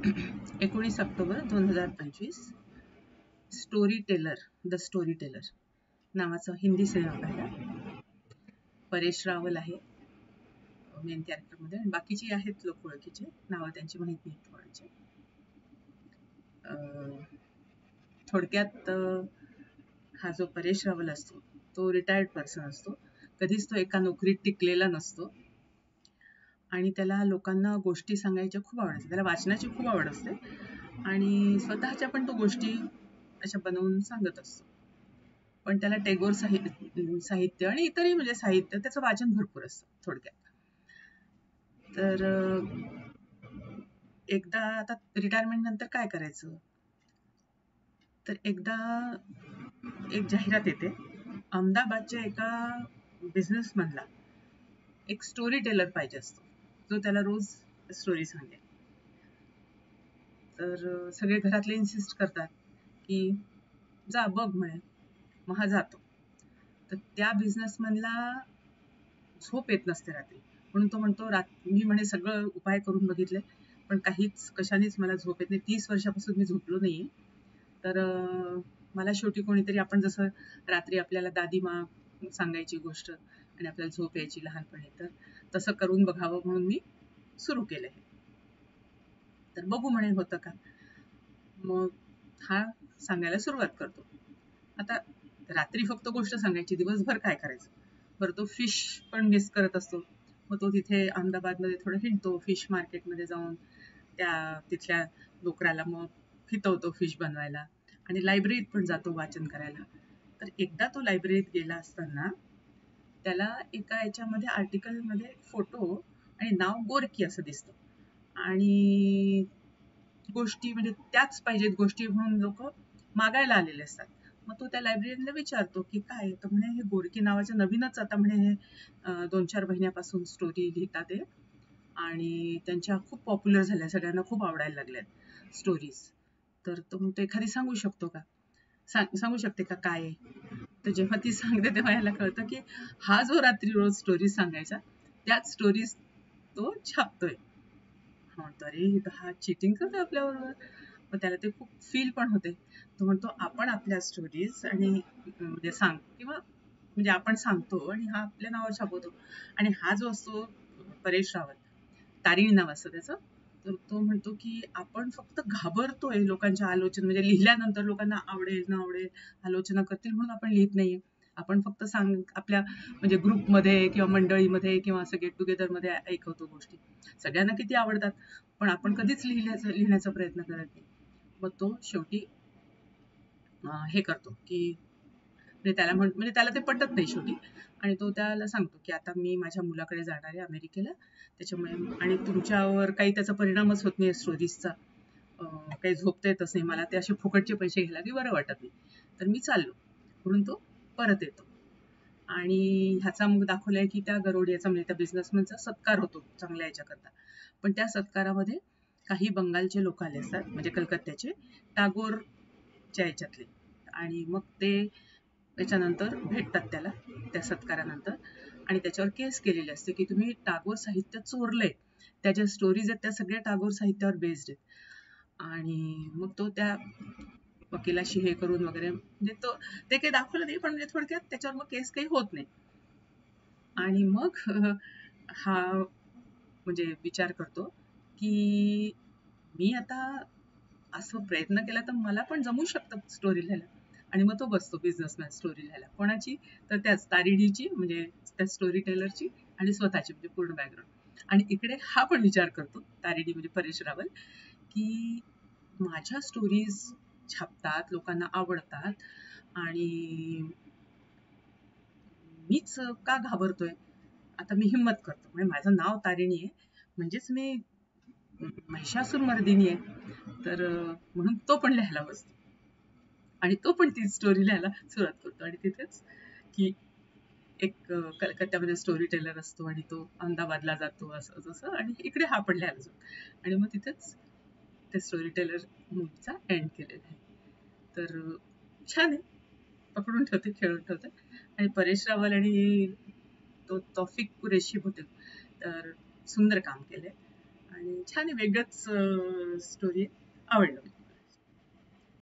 19 October 2025 story teller the story teller नावाचा Hindi cinema पाहिला. परेश रावल आहे मेन कॅरेक्टरमध्ये आणि बाकीची आहेत लोक ओळखीचे, नावं त्यांची माहित नाहीत कोणाचे. थोडक्यात हा जो परेश रावल असतो तो रिटायर्ड पर्सन असतो. कधीच तो एका नोकरीत टिकलेला नसतो आणि त्याला लोकांना गोष्टी सांगायच्या खूप आवड असते. त्याला वाचनाची खूप आवड असते आणि स्वतःच्या पण तो गोष्टी अशा बनवून सांगत असतो. पण त्याला टॅगोर साहित्य आणि इतरही म्हणजे साहित्य त्याचं वाचन भरपूर असतं थोडक्यात. तर एकदा आता रिटायरमेंट नंतर काय करायचं, तर एकदा एक जाहिरात येते. अहमदाबादच्या एका बिझनेसमॅनला एक स्टोरी टेलर पाहिजे असतो जो त्याला रोज स्टोरी सांगेल. तर सगळे घरातले इन्सिस्ट करतात की जा बघ म्हणे. मग हा जातो. तर त्या बिझनेसमॅनला झोप येत नसते रात्री, म्हणून तो म्हणतो मी म्हणे सगळं उपाय करून बघितले पण कशानेच मला झोप येत नाही. 30 वर्षापासून मी झोपलो नाहीये. तर मला शेवटी कोणीतरी, आपण जसं रात्री आपल्याला दादीमा सांगायची गोष्ट आणि आपल्याला झोप यायची लहानपणी, तर तसं करून बघावं म्हणून मी सुरू केलंय. तर बघू म्हणे होतं का. मग हा सांगायला सुरुवात करतो. आता रात्री फक्त गोष्ट सांगायची, दिवसभर काय करायचं. बरं, तो फिश पण मिस करत असतो. मग तो तिथे अहमदाबादमध्ये थोडं हिंडतो, फिश मार्केटमध्ये जाऊन तिथल्या नोकराला मग फितवतो फिश बनवायला आणि लायब्ररीत पण जातो वाचन करायला. तर एकदा तो लायब्ररीत गेला असताना त्याला एका याच्यामध्ये आर्टिकलमध्ये फोटो आणि नाव गोरकी असं दिसतं आणि गोष्टी म्हणजे त्याच पाहिजेत गोष्टी म्हणून लोक मागायला आलेले असतात. मग तो त्या लायब्ररीला विचारतो की काय, तर म्हणे हे गोरकी नावाचं नवीनच आता म्हणे हे 2-4 महिन्यापासून स्टोरी लिहितात ते आणि त्यांच्या खूप पॉप्युलर झाल्या, सगळ्यांना खूप आवडायला लागल्यात स्टोरीज. तर तो म्हणतो एखादी सांगू शकतो का, सांगू शकते का काय आहे. तर जेव्हा ती सांगते तेव्हा याला कळतं की हा जो रात्री रोज स्टोरीज सांगायचा त्याच स्टोरीज तो छापतोय. म्हणतो अरे हा चिटिंग करतोय आपल्याबरोबर. मग त्याला ते खूप फील पण होते. तो म्हणतो आपण आपल्या स्टोरीज आणि म्हणजे किंवा म्हणजे आपण सांगतो आणि हा आपल्या नावावर छापवतो. आणि हा जो असतो परेश रावल, तारिणी नाव असतं त्याचं, तर तो म्हणतो की आपण फक्त घाबरतोय लोकांच्या आलोचना, म्हणजे लिहिल्यानंतर लोकांना आवडेल न आवडेल, आलोचना करतील म्हणून आपण लिहित नाहीये. आपण फक्त आपल्या म्हणजे ग्रुपमध्ये किंवा मंडळीमध्ये किंवा असं गेट टुगेदर मध्ये ऐकवतो गोष्टी. सगळ्यांना किती आवडतात पण आपण कधीच लिहिण्याचा प्रयत्न करत नाही. मग तो शेवटी हे करतो की म्हणजे त्याला ते पटत नाही शेवटी. आणि तो त्याला सांगतो की आता मी माझ्या मुलाकडे जाणार आहे अमेरिकेला, त्याच्यामुळे आणि तुमच्यावर काही त्याचा परिणामच होत नाही स्टोरीजचा, काही झोपता येतच नाही मला, ते असे फुकटचे पैसे घ्यायला की बरं वाटत नाही, तर मी चाललो. म्हणून तो परत येतो आणि ह्याचा मग दाखवलाय की त्या गरोडियाचा म्हणजे त्या बिझनेसमॅनचा सत्कार होतो चांगल्या याच्याकरता. पण त्या सत्कारामध्ये काही बंगालचे लोक आले असतात, म्हणजे कलकत्त्याचे, टागोरच्या याच्यातले. आणि मग ते त्याच्यानंतर भेटतात त्याला त्या सत्कारानंतर आणि त्याच्यावर केस केलेली असते की तुम्ही टागोर साहित्य चोरलंय. त्याच्या स्टोरीज आहेत त्या सगळ्या टागोर साहित्यावर बेस्ड आहेत. आणि मग तो त्या वकिलाशी हे करून वगैरे, म्हणजे ते काही दाखवलं नाही पण म्हणजे थोडक्यात त्याच्यावर मग केस काही होत नाही. आणि मग हा म्हणजे विचार करतो की मी आता असं प्रयत्न केला तर मला पण जमू शकतं स्टोरी लिहायला. आणि मग तो बसतो बिझनेसमॅन स्टोरी लिहायला. कोणाची, तर त्याच तारिणीची, म्हणजे त्या स्टोरी टेलरची आणि स्वतःची, म्हणजे पूर्ण बॅकग्राऊंड. आणि इकडे हा पण विचार करतो, तारिणी म्हणजे परेश रावल, की माझ्या स्टोरीज छापतात, लोकांना आवडतात आणि मीच का घाबरतोय. आता मी हिंमत करतो, म्हणजे माझं नाव तारिणी आहे म्हणजेच मी महिषासूर मर्दिनी आहे. तर म्हणून तो पण लिहायला बसतो आणि तो पण ती स्टोरी लिहायला सुरुवात करतो. आणि तिथेच की एक कलकत्त्यामध्ये स्टोरी टेलर असतो आणि तो अहमदाबादला जातो असं जसं, आणि इकडे हा पण लिहायला जातो. आणि मग तिथेच ते स्टोरी टेलर मूवीचा एंड केलेला आहे. तर छान आहे, पकडून ठेवते, खेळून ठेवते. आणि परेश रावल आणि तो तौफिक कुरेशी होते, तर सुंदर काम केलंय. आणि छान आहे, वेगळंच स्टोरी, आवडलं.